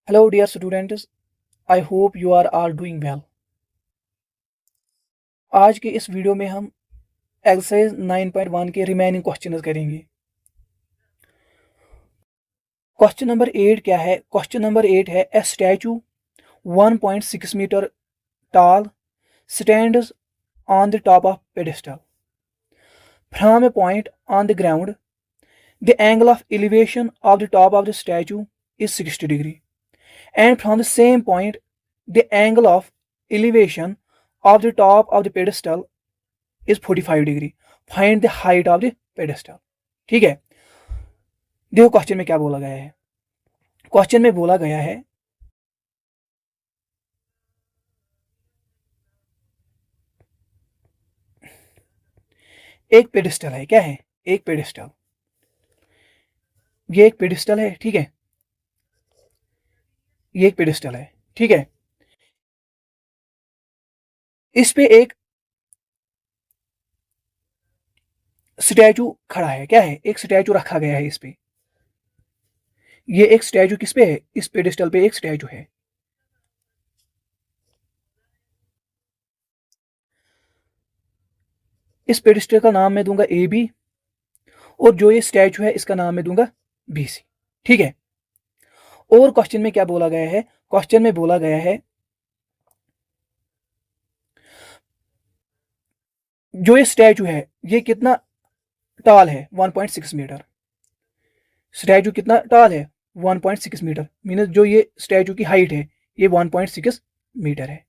Hello dear students, I hope you are all doing well. आज के इस video में हम एक्सरसाइज 9.1 के रिमेनिंग क्वेश्चंस करेंगे। क्वेश्चन नंबर 8 क्या है? क्वेश्चन नंबर 8 है a statue 1.6 metre tall stands on the top of pedestal. From a point on the ground, the angle of elevation of the top of the statue is 60 degree. And from the same point, the angle of elevation of the top of the pedestal is 45 degree. Find the height of the pedestal. ठीक है, देखो question में क्या बोला गया है। Question में बोला गया है एक पेडिस्टल है। क्या है? एक पेडिस्टल। ये एक पेडिस्टल है, ठीक है, ये एक पेडिस्टल है, ठीक है। इस पे एक स्टैचू खड़ा है। क्या है? एक स्टैचू रखा गया है इस पे। ये एक स्टैचू किस पे है? इस पेडिस्टल पे एक स्टैचू है। इस पेडिस्टल का नाम मैं दूंगा ए बी, और जो ये स्टैचू है इसका नाम मैं दूंगा बी सी, ठीक है। और क्वेश्चन में क्या बोला गया है? क्वेश्चन में बोला गया है जो ये स्टैचू है ये कितना टॉल है? 1.6 मीटर। स्टैचू कितना टॉल है? 1.6 मीटर। मीन जो ये स्टैचू की हाइट है ये 1.6 मीटर है।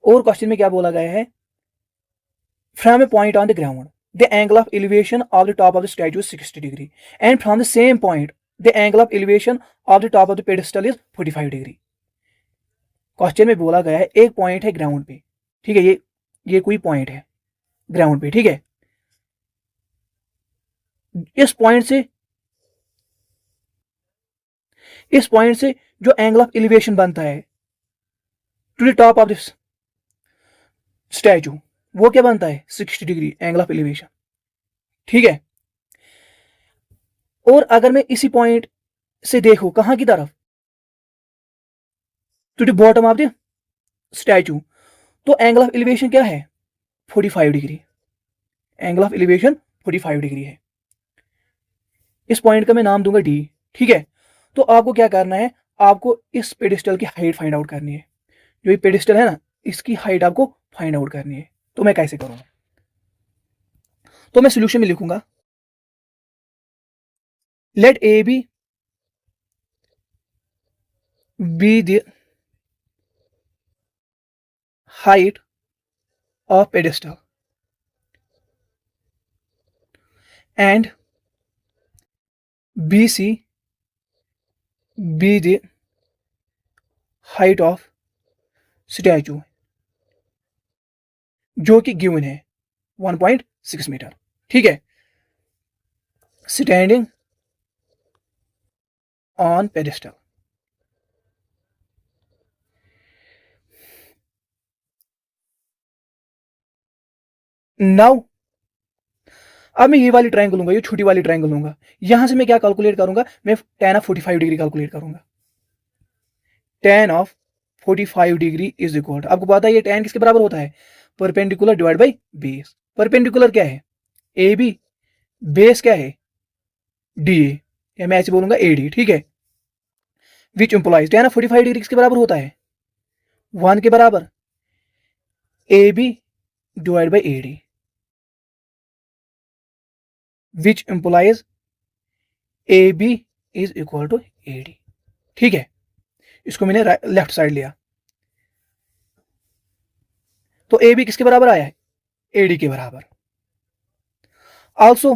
और क्वेश्चन में क्या बोला गया है? From A point on the ground the angle of elevation of the top of the statue is 60 degree and from the same point the angle of elevation of the top of the pedestal is 45 degree. Question में बोला गया है एक point है ground पे, ठीक है, ये कोई पॉइंट है ग्राउंड पे, ठीक है। इस पॉइंट से जो एंगल ऑफ एलिवेशन बनता है to the top of this statue वो क्या बनता है? 60 डिग्री एंगल ऑफ एलिवेशन, ठीक है। और अगर मैं इसी पॉइंट से देखूं कहां की तरफ, to the bottom of the statue, तो एंगल ऑफ एलिवेशन क्या है? 45 degree. Angle of elevation 45 degree है। इस पॉइंट का मैं नाम दूंगा डी, ठीक है। तो आपको क्या करना है? आपको इस पेडिस्टल की हाइट फाइंड आउट करनी है। जो ये पेडिस्टल है ना, इसकी हाइट आपको फाइंड आउट करनी है। तो मैं कैसे करूंगा? तो मैं सोल्यूशन में लिखूंगा let A B the height of pedestal and B C be the height of statue, जो कि गिवन है 1.6 मीटर, ठीक है। Standing on pedestal. नाउ अब मैं ये वाली ट्रायंगल लूंगा, ये छोटी वाली ट्रायंगल लूंगा। यहां से मैं क्या कैलकुलेट करूंगा? मैं tan ऑफ 45 डिग्री कैलकुलेट करूंगा। tan of 45 degree is equal, आपको पता है ये tan किसके बराबर होता है? Perpendicular divide by base. Perpendicular क्या है? ए बी, बेस क्या है? डी ए, या मैं ऐसे बोलूंगा ए डी, ठीक है। Which implies tan of 45 degree किसके बराबर होता है? 1 के बराबर A B divide by A D, which implies A B is equal to A D, ठीक है। इसको मैंने लेफ्ट साइड लिया, तो ए बी किसके बराबर आया है? ए डी के बराबर। आल्सो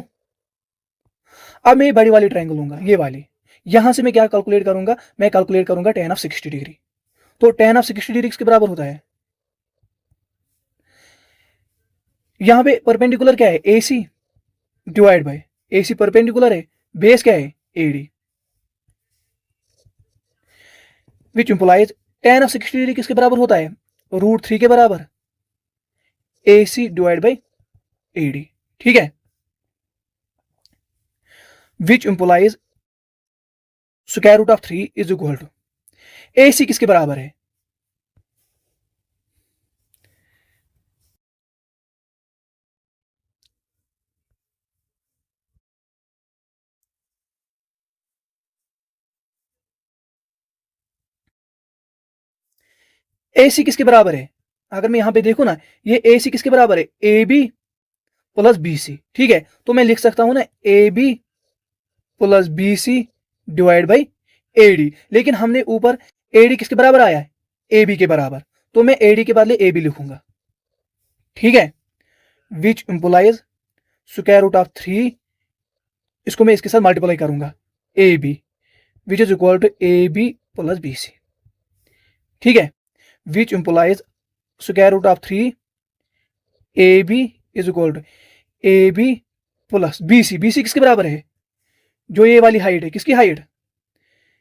अब मैं ये बड़ी वाली ट्रायंगल लूंगा, ये वाली। यहां से मैं क्या कैलकुलेट करूंगा? मैं कैलकुलेट करूंगा tan ऑफ 60 डिग्री। तो tan ऑफ 60 डिग्री किसके बराबर होता है? यहां पे परपेंडिकुलर क्या है? A C divide by A C perpendicular है, बेस क्या है? A D, which implies tan of 60 degree किसके बराबर होता है? √3 के बराबर A C divide by A D, ठीक है। Which implies square root of 3 is equal to, A C किसके बराबर है? ए सी किसके बराबर है? अगर मैं यहां पे देखूं ना, ये ए सी किसके बराबर है? A B plus B C. ठीक है, तो मैं लिख सकता हूं ना A B plus B C divide by A D. लेकिन हमने ऊपर ए डी किसके बराबर आया है? ए बी के बराबर, तो मैं ए डी के बदले ए बी लिखूंगा। ठीक है, which implies square root of 3, इसको मैं इसके साथ मल्टीप्लाई करूंगा, A B which is equal to A B plus B C. ठीक है, which implies square root of 3 A B is equal to A B plus B C. B C किसके बराबर है? जो ये वाली हाइट है, किसकी हाइट?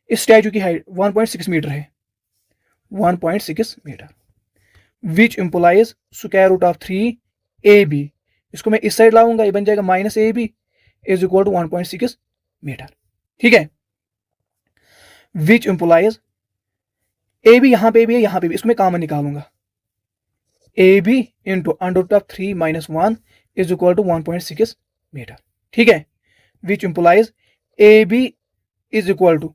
इस स्टैचू की हाइट 1.6 मीटर है, 1.6 metre. Which implies square root of 3 A B, इसको मैं इस साइड लाऊंगा, ये बन जाएगा minus A B is equal to 1.6 metre. ठीक है, विच इम्प्लाइज ए बी यहां पे भी है, यहां पे भी, इसको मैं कॉमन निकालूंगा, A B into under root of 3 minus 1 is equal to 1.6 metre. ठीक है, which implies A B is equal to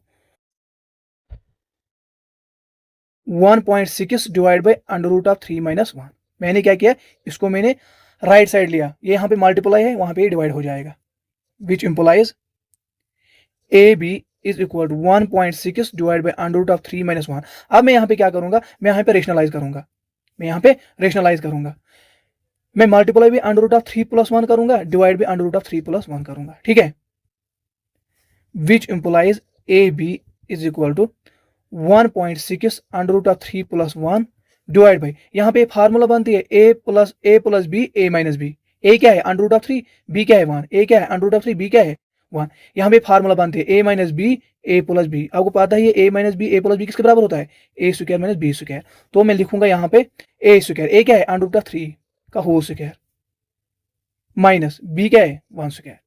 1.6 divide by under root of 3 minus 1। मैंने क्या किया, इसको मैंने राइट साइड लिया, ये यहां पे मल्टीप्लाई है, वहां पे डिवाइड हो जाएगा। Which implies A B is equal to 1.6 divide by under root of 3 minus 1। अब मैं यहां पे क्या करूंगा, मैं यहां पे रेशनलाइज करूंगा, मैं मल्टीप्लाई भी अंडर रूट ऑफ 3 प्लस 1 करूंगा, डिवाइड भी अंडर रूट ऑफ 3 प्लस 1 करूंगा। ठीक है, which implies A B is equal to 1.6 under root of 3 plus 1 divide by, यहां पे फार्मूला बनती है A plus B A minus B. A क्या है? अंडर रूट ऑफ 3, बी क्या है? 1। ए क्या है? अंडर रूट ऑफ 3, बी क्या है? 1। यहां पे फार्मूला बनती है ए माइनस बी ए प्लस बी। आपको पता है ए माइनस बी ए प्लस बी किसके बराबर होता है? ए स्क्वायर माइनस बी स्क्वायर। तो मैं लिखूंगा यहाँ पे ए स्क्वायर, ए क्या है? अंडर रूट ऑफ 3 का होल स्क्वायर माइनस बी क्या है? 1 square.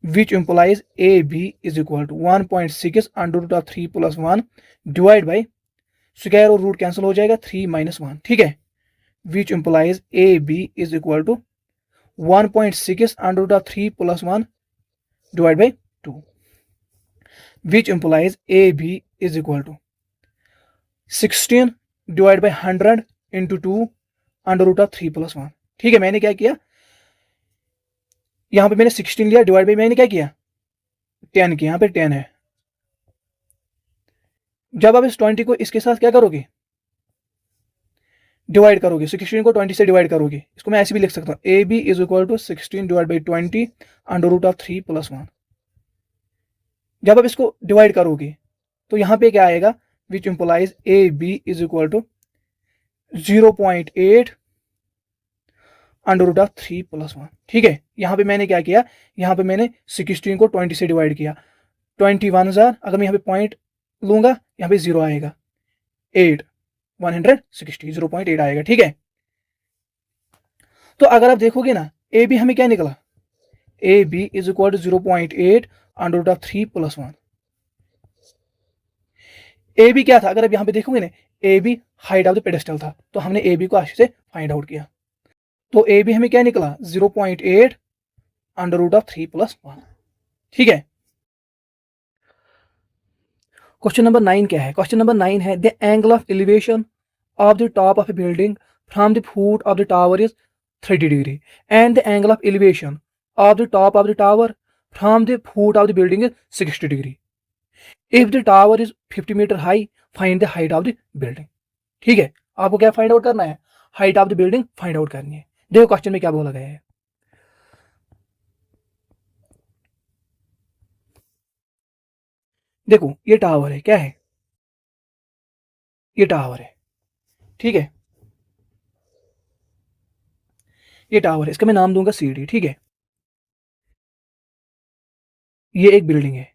Which implies A B is equal to 1.6 under root of 3 plus 1 divide by square और रूट कैंसिल हो जाएगा 3 माइनस 1। ठीक है, which implies A B is equal to 1.6 under root of 3 plus 1 divide by 2। Which implies A B is equal to 16 divide by 100 into 2 under root of 3 plus 1। ठीक है, मैंने क्या किया, यहां पे मैंने 16 लिया, डिवाइड बाई मैंने क्या किया 10 किया, यहां पे 10 है। जब आप इस 20 को इसके साथ क्या करोगे, डिवाइड करोगे, 16 को 20 से डिवाइड करोगे, इसको मैं ऐसे भी लिख सकता हूं, A B is equal to 16 divide by 20 under root of 3 plus 1। जब आप इसको डिवाइड करोगे तो यहां पे क्या आएगा, which implies A B is equal to 0.8 under root of 3 plus 1। ठीक है, यहां पे मैंने क्या किया, यहां पे मैंने 16 को 20 से डिवाइड किया, 21,000, अगर मैं यहाँ पे पॉइंट लूंगा यहाँ पे 0 आएगा, 8 160 0.8 आएगा। ठीक है, तो अगर आप देखोगे ना ए बी हमें क्या निकला, A B is equal to 0.8 under root of 3 plus 1। A B क्या था, अगर आप यहाँ पे देखोगे ना, A B height of the pedestal था, तो हमने ए बी को अच्छे से फाइंड आउट किया, तो ए बी हमें क्या निकला 0.8 अंडर रूट ऑफ 3 प्लस 1। ठीक है, क्वेश्चन नंबर 9 क्या है, क्वेश्चन नंबर 9 है the angle of elevation of the top of a building from the foot of the tower is 30 degree and the angle of elevation of the top of the tower from the foot of the building is 60 degree. If the tower is 50 metre high find the height of the building. ठीक है, आपको क्या find out करना है, height of the building find out करनी है। देखो question में क्या बोला गया है, देखो ये टावर है, क्या है, ये टावर है। ठीक है, ये टावर है, इसका मैं नाम दूंगा सीडी। ठीक है, ये एक बिल्डिंग है,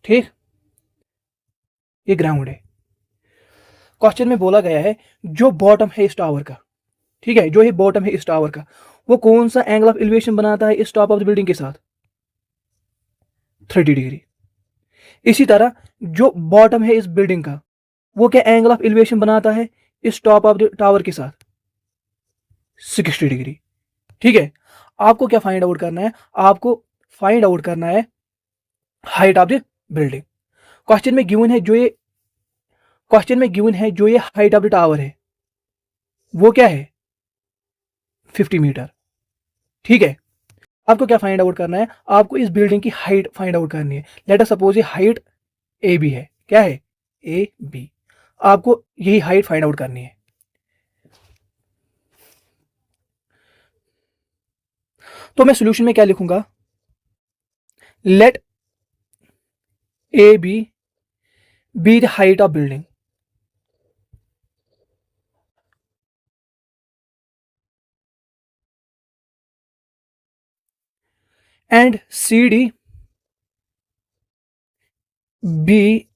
ठीक, ये ग्राउंड है। क्वेश्चन में बोला गया है जो बॉटम है इस टावर का, ठीक है, जो ये बॉटम है इस टावर का, वो कौन सा एंगल ऑफ एलिवेशन बनाता है इस टॉप ऑफ द बिल्डिंग के साथ? 30 डिग्री। इसी तरह जो बॉटम है इस बिल्डिंग का, वो क्या एंगल ऑफ एलिवेशन बनाता है इस टॉप ऑफ द टावर के साथ? 60 डिग्री। ठीक है, आपको क्या फाइंड आउट करना है? आपको फाइंड आउट करना है height of the building. Question में गिवन है जो ये हाइट ऑफ द टावर है वो क्या है? 50 मीटर। ठीक है, आपको क्या फाइंड आउट करना है? आपको इस बिल्डिंग की हाइट फाइंड आउट करनी है। लेट अस सपोज ये हाइट ए बी है। क्या है? A B. आपको यही हाइट फाइंड आउट करनी है। तो मैं सॉल्यूशन में क्या लिखूंगा? Let A B the height of building and C D be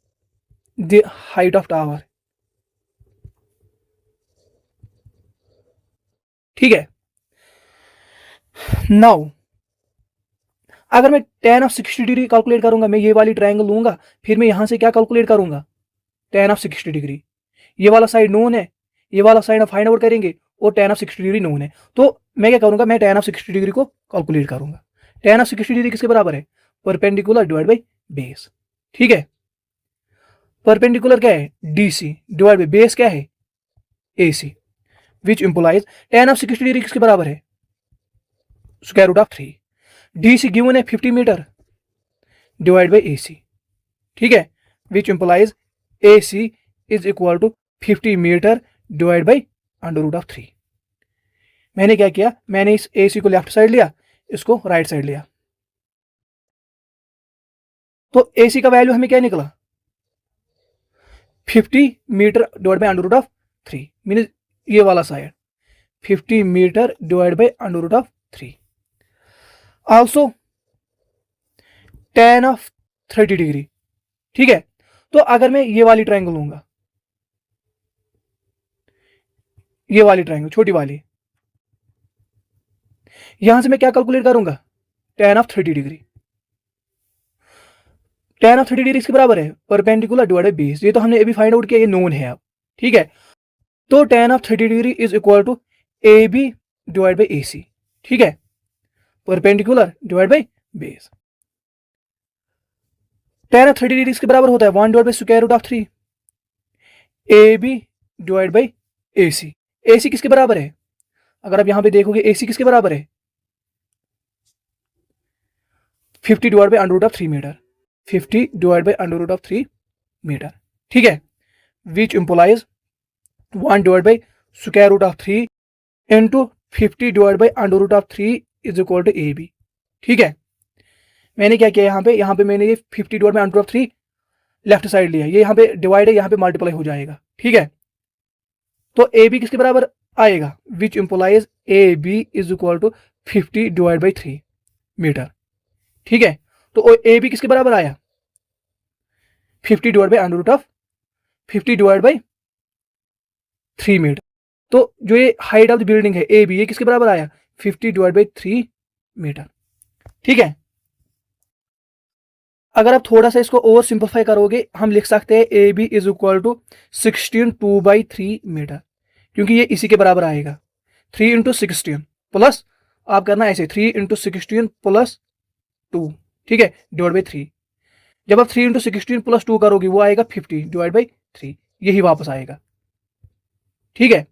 the height of tower. ठीक है, नाउ अगर मैं tan ऑफ 60 डिग्री कैलकुलेट करूंगा, मैं ये वाली ट्रायंगल लूंगा, फिर मैं यहां से क्या कैलकुलेट करूंगा? tan of 60 degree. ये वाला साइड नोन है, ये वाला साइड फाइंड आउट करेंगे और tan ऑफ 60 डिग्री नोन है। तो मैं क्या करूंगा? मैं tan ऑफ 60 डिग्री को कैलकुलेट करूंगा। tan ऑफ 60 डिग्री किसके बराबर है? Perpendicular divide by base. ठीक है, परपेंडिकुलर क्या है? DC डिवाइड बाई बेस क्या है? AC, which implies tan of 60 degree किसके बराबर है? Square root of 3। DC given है 50 मीटर डिवाइड बाई AC। ठीक है, which implies AC is equal to 50 metre divide by under root of 3। मैंने क्या किया? मैंने इस AC को लेफ्ट साइड लिया, इसको राइट साइड लिया, तो AC का वैल्यू हमें क्या निकला? 50 metre divide by under root of 3, mean ये वाला side 50 metre divide by under root of 3। Also tan of 30 degree. ठीक है, तो अगर मैं ये वाली ट्रायंगल लूंगा, ये वाली ट्रायंगल छोटी वाली, यहां से मैं क्या कैलकुलेट करूंगा? tan of 30 degree. tan of 30 degree इसके बराबर है परपेंडिकुलर डिवाइड बाई बेस। ये तो हमने अभी फाइंड आउट किया, ये नोन है अब। ठीक है, तो tan of 30 degree is equal to AB divide by AC। ठीक है, perpendicular divide by base. tan of 30 degree इसके बराबर होता है 1 divide by square root of 3 AB divide by AC। AC किसके बराबर है? अगर आप यहां पे देखोगे AC किसके बराबर है? 50 divide by under root of 3 metre. 50 divide by under root of 3 metre. ठीक है, which implies 1 divide by square root of 3 into 50 divide by under root of 3 is equal to AB। ठीक है, मैंने क्या किया यहाँ पे मैंने ये 50 divide by under root of 3 left side लिया, ये यहाँ पे डिवाइड है, यहाँ पे मल्टीप्लाई हो जाएगा। ठीक है, तो AB किसके बराबर आएगा? Which implies AB is equal to 50 divide by 3 metre. ठीक है, तो AB किसके बराबर आया? 50 divide by under root of 50 divide by 3 metre. तो जो ये हाइट ऑफ द बिल्डिंग है AB, ये किसके बराबर आया? 50 डिवाइड बाई 3 मीटर। ठीक है, अगर आप थोड़ा सा इसको और सिंपलीफाई करोगे, हम लिख सकते हैं AB is equal to 16 2/3 metre, क्योंकि ये इसी के बराबर आएगा। 3 इंटू 16 प्लस, आप करना ऐसे 3 इंटू 16 प्लस 2। ठीक है, डिवाइड बाई 3। जब आप 3 इंटू 16 प्लस 2 करोगे, वो आएगा 50 डिवाइड बाई 3, यही वापस आएगा। ठीक है,